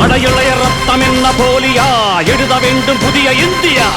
அடையுளைய ரத்தம் என்ன போலியா எழுத வேண்டும் புதிய இந்தியா.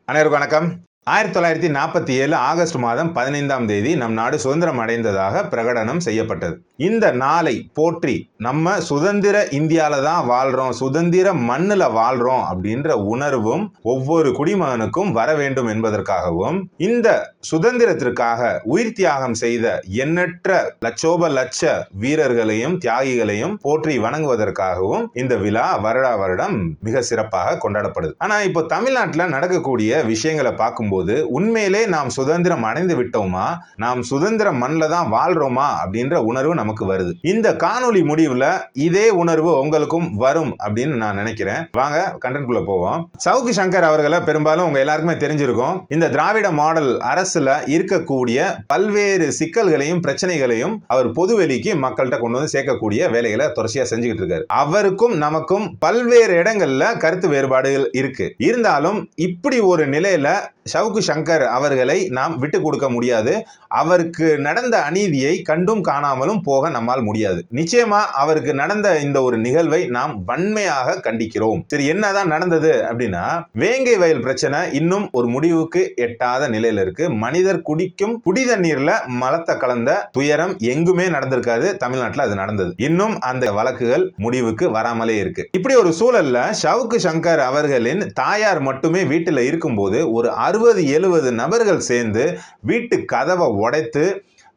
அனைவருக்கும் வணக்கம். 1947 ஆகஸ்ட் மாதம் 15ஆம் தேதி நம் நாடு சுதந்திரம் அடைந்ததாக பிரகடனம் செய்யப்பட்டது. இந்த நாளை போற்றி நம்ம சுதந்திர இந்தியால தான் வாழ்றோம், சுதந்திர மண்ணுல வாழ்றோம் அப்படின்ற உணர்வும் ஒவ்வொரு குடிமகனுக்கும் வர வேண்டும் என்பதற்காகவும், இந்த சுதந்திரத்திற்காக உயிர் தியாகம் செய்த எண்ணற்ற லட்சோப லட்ச வீரர்களையும் தியாகிகளையும் போற்றி வணங்குவதற்காகவும் இந்த விழா வருடா வருடம் மிக சிறப்பாக கொண்டாடப்படுது. ஆனா இப்போ தமிழ்நாட்டில் நடக்கக்கூடிய விஷயங்களை பார்க்கும்போது உண்மையிலே நாம் சுதந்திரம் அடைந்து விட்டோமா, நாம் சுதந்திர மண்ணில் தான் வாழ்றோமா அப்படின்ற உணர்வு நமக்கு வருது. இந்த காணொளி முடிவுல இதே உணர்வு உங்களுக்கும் வரும் அப்படின்னு நான் நினைக்கிறேன். வாங்க கண்டென்ட்குள்ள போவோம். சவுக்கு சங்கர் அவர்களை பெரும்பாலும் உங்க எல்லாருக்குமே தெரிஞ்சிருக்கும். இந்த திராவிட மாடல் அரசுல இருக்கக்கூடிய பல்வேறு சிக்கல்களையும் பிரச்சனைகளையும் அவர் பொதுவெளிக்கு மக்கள்கிட்ட கொண்டு வந்து சேர்க்கக்கூடிய வேலைகளை தொடர்ச்சியா செஞ்சுக்கிட்டு இருக்காரு. அவருக்கும் நமக்கும் பல்வேறு இடங்கள்ல கருத்து வேறுபாடுகள் இருக்கு. இருந்தாலும் இப்படி ஒரு நிலையில சவுக்கு சங்கர் அவர்களை நாம் விட்டு கொடுக்க முடியாது. அவருக்கு நடந்த அநீதியை கண்டும் காணாமலும் போக நம்மால் முடியாது. நிச்சயமா அவருக்கு நடந்த இந்த ஒரு நிகழ்வை நாம் வன்மையாக கண்டிக்கிறோம். சரி, என்னதான் நடந்தது அப்படின்னா, வேங்கை வயல் பிரச்சனை இன்னும் ஒரு முடிவுக்கு எட்டாத நிலையில இருக்கு. மனிதர் குடிக்கும் குடி தண்ணீர்ல மலத்தை கலந்த துயரம் எங்குமே நடந்திருக்காது. தமிழ்நாட்டில் அது நடந்தது. இன்னும் அந்த வழக்குகள் முடிவுக்கு வராமலே இருக்கு. இப்படி ஒரு சூழல்ல சவுக்கு சங்கர் அவர்களின் தாயார் மட்டுமே வீட்டில் இருக்கும்போது ஒரு 60-70 நபர்கள் சேர்ந்து வீட்டு கதவை உடைத்து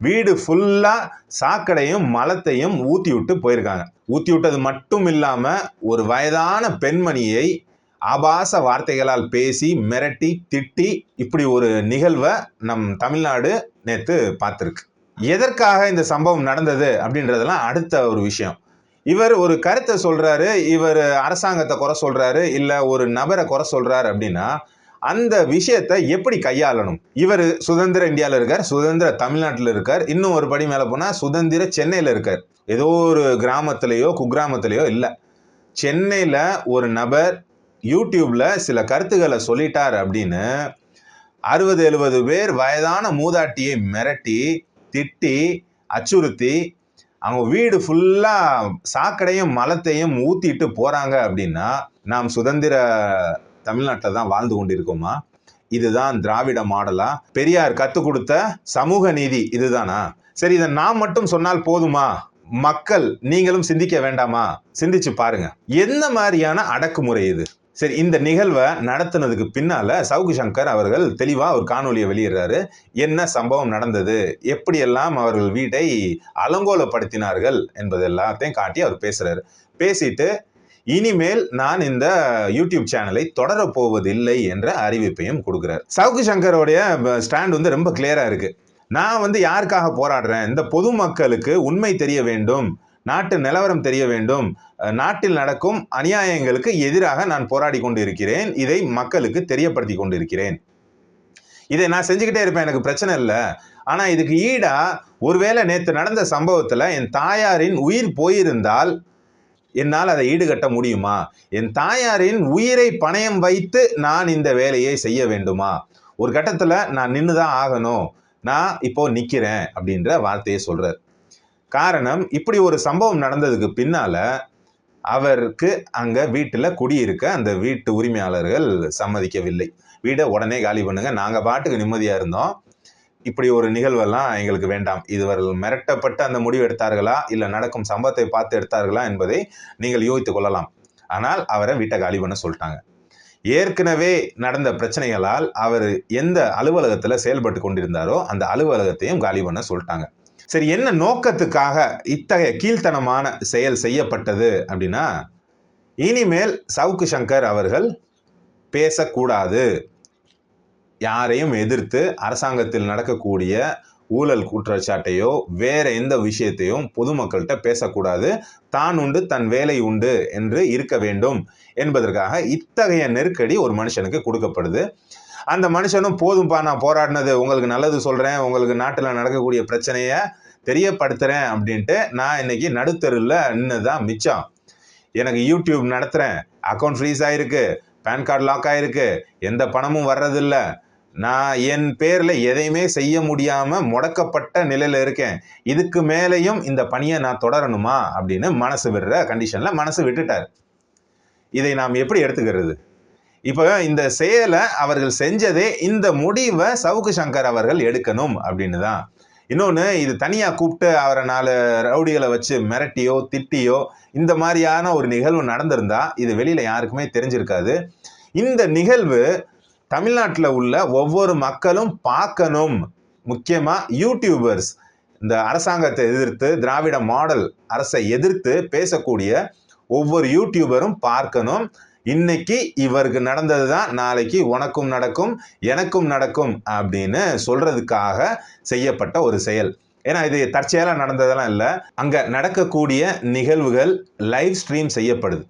வீடு ஃபுல்லா சாக்கடையும் மலத்தையும் ஊத்தி விட்டு போயிருக்காங்க. ஊத்தி விட்டது மட்டும் இல்லாம ஒரு வயதான பெண்மணியை ஆபாச வார்த்தைகளால் பேசி மிரட்டி திட்டி இப்படி ஒரு நிகழ்வை நம் தமிழ்நாடு நேத்து பார்த்திருக்கு. எதற்காக இந்த சம்பவம் நடந்தது அப்படின்றதெல்லாம் அடுத்த ஒரு விஷயம். இவர் ஒரு கருத்தை சொல்றாரு, இவர் அரசாங்கத்தை குறை சொல்றாரு, இல்ல ஒரு நபரை குறை சொல்றாரு அப்படின்னா அந்த விஷயத்தை எப்படி கையாளணும்? இவர் சுதந்திர இந்தியாவில் இருக்கார், சுதந்திர தமிழ்நாட்டில் இருக்கார், இன்னும் ஒரு படி மேலே போனால் சுதந்திர சென்னையில் இருக்கார். ஏதோ ஒரு கிராமத்திலேயோ குக்கிராமத்திலேயோ இல்லை, சென்னையில் ஒரு நபர் யூடியூப்ல சில கருத்துக்களை சொல்லிட்டார் அப்படின்னு 60-70 பேர் வயதான மூதாட்டியை மிரட்டி திட்டி அச்சுறுத்தி அவங்க வீடு ஃபுல்லா சாக்கடையும் மலத்தையும் ஊத்திட்டு போறாங்க அப்படின்னா நாம் சுதந்திர தமிழ்நாட்டில் தான் வாழ்ந்து கொண்டிருக்கோமா? இதுதான் திராவிட மாடலா? பெரியார் கற்றுக் கொடுத்த சமூக நீதி இதுதானா? சரி, இதை நாம் மட்டும் சொன்னால் போதுமா? மக்கள் நீங்களும் சிந்திக்க வேண்டாமா? சிந்திச்சு பாருங்க, என்ன மாதிரியான அடக்குமுறை இது? சரி, இந்த நிகழ்வை நடத்தினதுக்கு பின்னால சவுக்கு சங்கர் அவர்கள் தெளிவா ஒரு காணொலியை வெளியிடுறாரு. என்ன சம்பவம் நடந்தது, எப்படியெல்லாம் அவர்கள் வீட்டை அலங்கோலப்படுத்தினார்கள் என்பது எல்லாத்தையும் காட்டி அவர் பேசுறாரு. பேசிட்டு இனிமேல் நான் இந்த யூடியூப் சேனலை தொடரப் போவதில்லை என்ற அறிவிப்பையும் கொடுக்கிறார். சவுக்கு சங்கரோடைய ஸ்டாண்ட் ரொம்ப கிளியரா இருக்கு. நான் யாருக்காக போராடுறேன்? இந்த பொதுமக்களுக்கு உண்மை தெரிய வேண்டும், நாட்டு நிலவரம் தெரிய வேண்டும், நாட்டில் நடக்கும் அநியாயங்களுக்கு எதிராக நான் போராடி கொண்டு இருக்கிறேன், இதை மக்களுக்கு தெரியப்படுத்தி கொண்டு இருக்கிறேன். இதை நான் செஞ்சுக்கிட்டே இருப்பேன், எனக்கு பிரச்சனை இல்லை. ஆனா இதுக்கு ஈடா ஒருவேளை நேற்று நடந்த சம்பவத்துல என் தாயாரின் உயிர் போயிருந்தால் என்னால் அதை ஈடுகட்ட முடியுமா? என் தாயாரின் உயிரை பணயம் வைத்து நான் இந்த வேலையை செய்ய வேண்டுமா? ஒரு கட்டத்துல நான் நின்றுதான் ஆகணும், நான் இப்போ நிக்கிறேன் அப்படின்ற வார்த்தையை சொல்றார். காரணம், இப்படி ஒரு சம்பவம் நடந்ததுக்கு பின்னால அவருக்கு அங்க வீட்டுல குடியிருக்க அந்த வீட்டு உரிமையாளர்கள் சம்மதிக்கவில்லை. வீடை உடனே காலி பண்ணுங்க, நாங்க பாட்டுக்கு நிம்மதியா இருந்தோம், இப்படி ஒரு நிகழ்வெல்லாம் எங்களுக்கு வேண்டாம். இதுவர்கள் மிரட்டப்பட்டு அந்த முடிவு எடுத்தார்களா, இல்ல நடக்கும் சம்பவத்தை பார்த்து எடுத்தார்களா என்பதை நீங்கள் யோசித்துக் கொள்ளலாம். ஆனால் அவரை வீட்டை காலி பண்ண சொல்லிட்டாங்க. ஏற்கனவே நடந்த பிரச்சனைகளால் அவர் எந்த அலுவலகத்துல செயல்பட்டு கொண்டிருந்தாரோ அந்த அலுவலகத்தையும் காலி பண்ண சொல்லிட்டாங்க. சரி, என்ன நோக்கத்துக்காக இத்தகைய கீழ்த்தனமான செயல் செய்யப்பட்டது அப்படின்னா, இனிமேல் சவுக்கு சங்கர் அவர்கள் பேசக்கூடாது, யாரையும் எதிர்த்து அரசாங்கத்தில் நடக்கக்கூடிய ஊழல் குற்றச்சாட்டையோ வேற எந்த விஷயத்தையும் பொதுமக்கள்கிட்ட பேசக்கூடாது, தான் உண்டு தன் வேலை உண்டு என்று இருக்க வேண்டும் என்பதற்காக இத்தகைய நெருக்கடி ஒரு மனுஷனுக்கு கொடுக்கப்படுது. அந்த மனுஷனும் போதும்பா, நான் போராடினது உங்களுக்கு நல்லது சொல்றேன், உங்களுக்கு நாட்டில் நடக்கக்கூடிய பிரச்சனைய தெரியப்படுத்துறேன் அப்படின்ட்டு நான் இன்னைக்கு நடுத்தருவில் நின்னுதான் மிச்சம். எனக்கு யூடியூப் நடத்துறேன், அக்கௌண்ட் ஃப்ரீஸ் ஆயிருக்கு, பேன் கார்டு லாக் ஆயிருக்கு, எந்த பணமும் வர்றதில்ல, நான் என் பேர்ல எதையுமே செய்ய முடியாம முடக்கப்பட்ட நிலையில இருக்கேன், இதுக்கு மேலையும் இந்த பணியை நான் தொடரணுமா அப்படின்னு மனசு விடுற கண்டிஷன்ல மனசு விட்டுட்டார். இதை நாம் எப்படி எடுத்துக்கிறது? இப்போ இந்த செயலை அவர்கள் செஞ்சதே இந்த முடிவை சவுக்கு சங்கர் அவர்கள் எடுக்கணும் அப்படின்னு தான். இன்னொன்று, இது தனியாக கூப்பிட்டு அவரை 4 ரவுடிகளை வச்சு மிரட்டியோ திட்டியோ இந்த மாதிரியான ஒரு நிகழ்வு நடந்திருந்தா இது வெளியில் யாருக்குமே தெரிஞ்சிருக்காது. இந்த நிகழ்வு தமிழ்நாட்டில் உள்ள ஒவ்வொரு மக்களும் பார்க்கணும். முக்கியமாக யூடியூபர்ஸ், இந்த அரசாங்கத்தை எதிர்த்து திராவிட மாடல் அரசை எதிர்த்து பேசக்கூடிய ஒவ்வொரு யூடியூபரும் பார்க்கணும். இன்னைக்கு இவருக்கு நடந்தது தான் நாளைக்கு உனக்கும் நடக்கும் எனக்கும் நடக்கும் அப்படின்னு சொல்றதுக்காக செய்யப்பட்ட ஒரு செயல். ஏன்னா இது தற்செயலா நடந்ததெல்லாம் இல்லை. அங்க நடக்கக்கூடிய நிகழ்வுகள் லைவ் ஸ்ட்ரீம் செய்யப்படுது.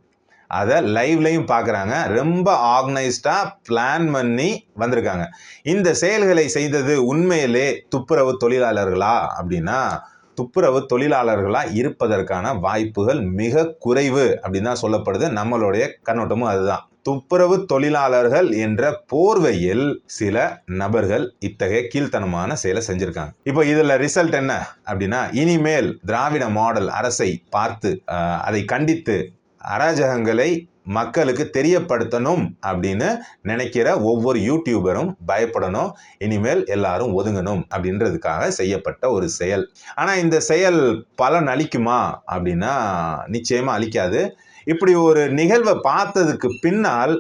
அதை லைவ்லையும் பார்க்குறாங்க. ரொம்ப ஆர்கனைஸ்டா பிளான் பண்ணி வந்திருக்காங்க. இந்த செயல்களை செய்தது உண்மையிலே துப்புரவு தொழிலாளர்களா அப்படின்னா துப்புரவு தொழிலாளர்களா இருப்பதற்கான வாய்ப்புகள் மிக குறைவு அப்படின்னு தான் சொல்லப்படுது. நம்மளுடைய கண்ணோட்டமும் அதுதான். துப்புரவு தொழிலாளர்கள் என்ற போர்வையில் சில நபர்கள் இத்தகைய கீழ்த்தனமான செயலை செஞ்சிருக்காங்க. இப்போ இதுல ரிசல்ட் என்ன அப்படின்னா, இனிமேல் திராவிட மாடல் அரசை பார்த்து அதை கண்டித்து அராஜகங்களை மக்களுக்கு தெரியப்படுத்தணும் அப்படின்னு நினைக்கிற ஒவ்வொரு யூடியூபரும் பயப்படணும். இனிமேல் எல்லாரும் ஒதுங்கணும் அப்படின்றதுக்காக செய்யப்பட்ட ஒரு செயல். ஆனா இந்த செயல் பலன் அளிக்குமா அப்படின்னா நிச்சயமா அளிக்காது. இப்படி ஒரு நிகழ்வை பார்த்ததுக்கு பின்னால்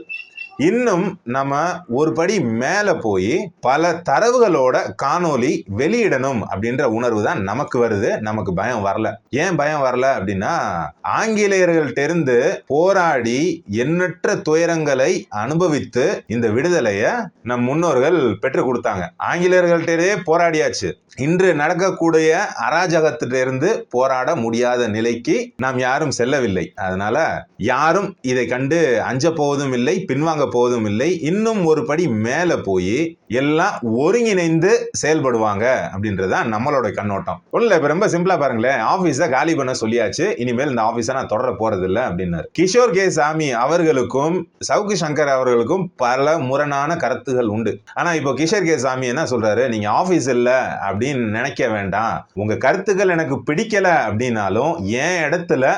இன்னும் நம்ம ஒரு படி மேல போய் பல தரவுகளோட காணொளி வெளியிடணும் அப்படின்ற உணர்வு தான் நமக்கு வருது. நமக்கு பயம் வரல. ஏன் பயம் வரல அப்படின்னா, ஆங்கிலேயர்கள்ட்ட இருந்து போராடி எண்ணற்ற துயரங்களை அனுபவித்து இந்த விடுதலைய நம் முன்னோர்கள் பெற்றுக் கொடுத்தாங்க. ஆங்கிலேயர்கள்ட்டே போராடியாச்சு. இன்று நடக்கக்கூடிய அராஜகத்திலிருந்து போராட முடியாத நிலைக்கு நாம் யாரும் செல்லவில்லை. அதனால யாரும் இதை கண்டு அஞ்ச போவதும் இல்லை, பின்வாங்க போவதும் இல்லை. இன்னும் ஒரு படி மேல போய் எல்லாம் ஒருங்கிணைந்து செயல்படுவாங்க அப்படின்றதுதான் நம்மளோட கண்ணோட்டம். ஒண்ணுல இப்ப ரொம்ப சிம்பிளா பாருங்களேன். ஆபீஸ காலி பண்ண சொல்லியாச்சு, இனிமேல் இந்த ஆபீஸை நான் தொடர போறது இல்லை அப்படின்னாரு. கிஷோர் கே சாமி அவர்களுக்கும் சவுக்கு சங்கர் அவர்களுக்கும் பல முரணான கருத்துகள் உண்டு. ஆனா இப்போ கிஷோர் கே சாமி என்ன சொல்றாரு, நீங்க ஆபீஸ் இல்ல அப்படின்னு நினைக்க வேண்டாம். உங்க கருத்துக்கள் எனக்கு பிடிக்கல அப்படின்னாலும் என் இடத்துல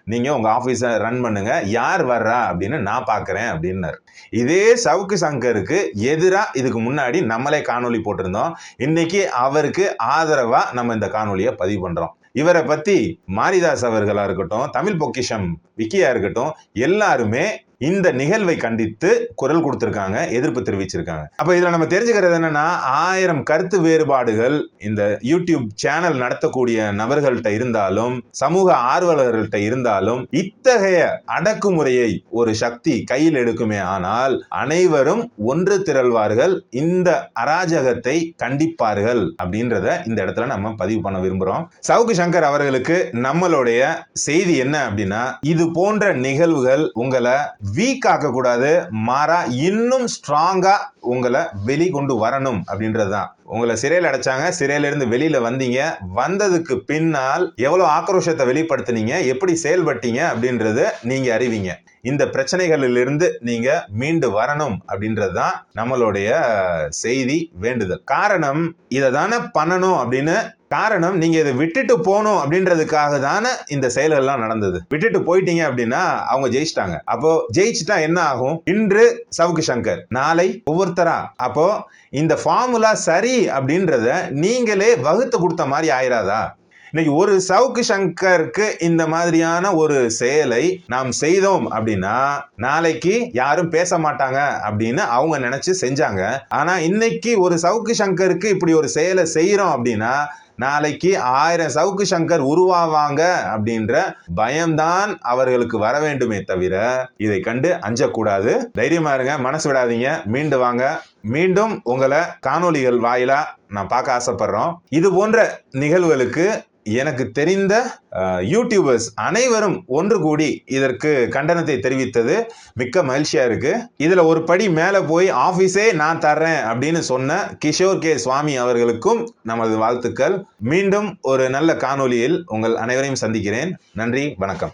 நீங்க உங்க ஆபீஸை ரன் பண்ணுங்க, யார் வர்றா அப்படின்னு நான் பாக்குறேன் அப்படின்னாரு. இதே சவுக்கு சங்கருக்கு எதிராக இதுக்கு முன்னாடி நம்மளே காணொலி போட்டிருந்தோம். இன்னைக்கு அவருக்கு ஆதரவா நம்ம இந்த காணொலியை பதிவு பண்றோம். இவரை பத்தி மாரிதாஸ் அவர்களா இருக்கட்டும், தமிழ் பொக்கிஷம் விக்கியா இருக்கட்டும், எல்லாருமே இந்த நிகழ்வை கண்டித்து குரல் கொடுத்திருக்காங்க, எதிர்ப்பு தெரிவிச்சிருக்காங்க. அப்ப இதுல நம்ம தெரிஞ்சுக்கிறது என்னன்னா, 1000 கருத்து வேறுபாடுகள் இந்த யூடியூப் சேனல் நடத்தக்கூடிய நபர்கள்ட்ட இருந்தாலும், சமூக ஆர்வலர்கள்ட்ட இருந்தாலும், இத்தகைய அடக்குமுறையை ஒரு சக்தி கையில் எடுக்குமே ஆனால் அனைவரும் ஒன்று திரள்வார்கள், இந்த அராஜகத்தை கண்டிப்பார்கள் அப்படின்றத இந்த இடத்துல நம்ம பதிவு பண்ண விரும்புறோம். சவுக்கு சங்கர் அவர்களுக்கு நம்மளுடைய செய்தி என்ன அப்படின்னா, இது போன்ற நிகழ்வுகள் உங்களை வீக் ஆக்க கூடாது, மாறா இன்னும் ஸ்ட்ராங்கா உங்களை வெளிக்கொண்டு வரணும் அப்படின்றதுதான். உங்களை சிறையில் அடைச்சாங்க, சிறையில இருந்து வெளியில வந்தீங்க, வந்ததுக்கு பின்னால் எவ்வளவு ஆக்ரோஷத்தை வெளிப்படுத்தினீங்க, எப்படி செயல்பட்டீங்க அப்படின்றது நீங்க அறிவீங்க. இந்த பிரச்சனைகளிலிருந்து நீங்க மீண்டு வரணும் அப்படின்றதுதான் நம்மளுடைய செய்தி, வேண்டுதல். காரணம் இதை தானே பண்ணணும் அப்படின்னு காரணம் நீங்க இதை விட்டுட்டு போகணும் அப்படின்றதுக்காக தானே இந்த செயல்கள்லாம் நடந்தது. விட்டுட்டு போயிட்டீங்க அப்படின்னா அவங்க ஜெயிச்சிட்டாங்க. அப்போ ஜெயிச்சுட்டா என்ன ஆகும்? இன்று சவுக்கு சங்கர், நாளை ஒவ்வொருத்தரா. அப்போ இந்த ஃபார்முலா சரி அப்படின்றத நீங்களே வகுத்து கொடுத்த மாதிரி ஆயிராதா? இன்னைக்கு ஒரு சவுக்கு சங்கருக்கு இந்த மாதிரியான ஒரு செயலை நாம் செய்தோம் அப்படின்னா நாளைக்கு யாரும் பேச மாட்டாங்க அப்படின்னு அவங்க நினைச்சு செஞ்சாங்க. ஆனா இன்னைக்கு ஒரு சவுக்கு சங்கருக்கு இப்படி ஒரு செயலை செய்யறோம் அப்படின்னா நாளைக்கு 1000 சவுக்கு சங்கர் உருவாவாங்க அப்படின்ற பயம்தான் அவர்களுக்கு வர வேண்டுமே தவிர இதை கண்டு அஞ்சக்கூடாது. தைரியமா இருங்க, மனசு விடாதீங்க, மீண்டு வாங்க. மீண்டும் உங்களை காணொளிகள் வாயிலா நான் பார்க்க ஆசைப்படுறோம். இது போன்ற நிகழ்வுகளுக்கு எனக்கு தெரிந்த யூடியூபர்ஸ் அனைவரும் ஒன்று கூடி இதற்கு கண்டனத்தை தெரிவித்தது மிக்க மகிழ்ச்சியா இருக்கு. இதுல ஒரு படி மேல போய் ஆபீஸே நான் தர்றேன் அப்படின்னு சொன்ன கிஷோர் கே சுவாமி அவர்களுக்கும் நமது வாழ்த்துக்கள். மீண்டும் ஒரு நல்ல காணொளியில் உங்கள் அனைவரையும் சந்திக்கிறேன். நன்றி, வணக்கம்.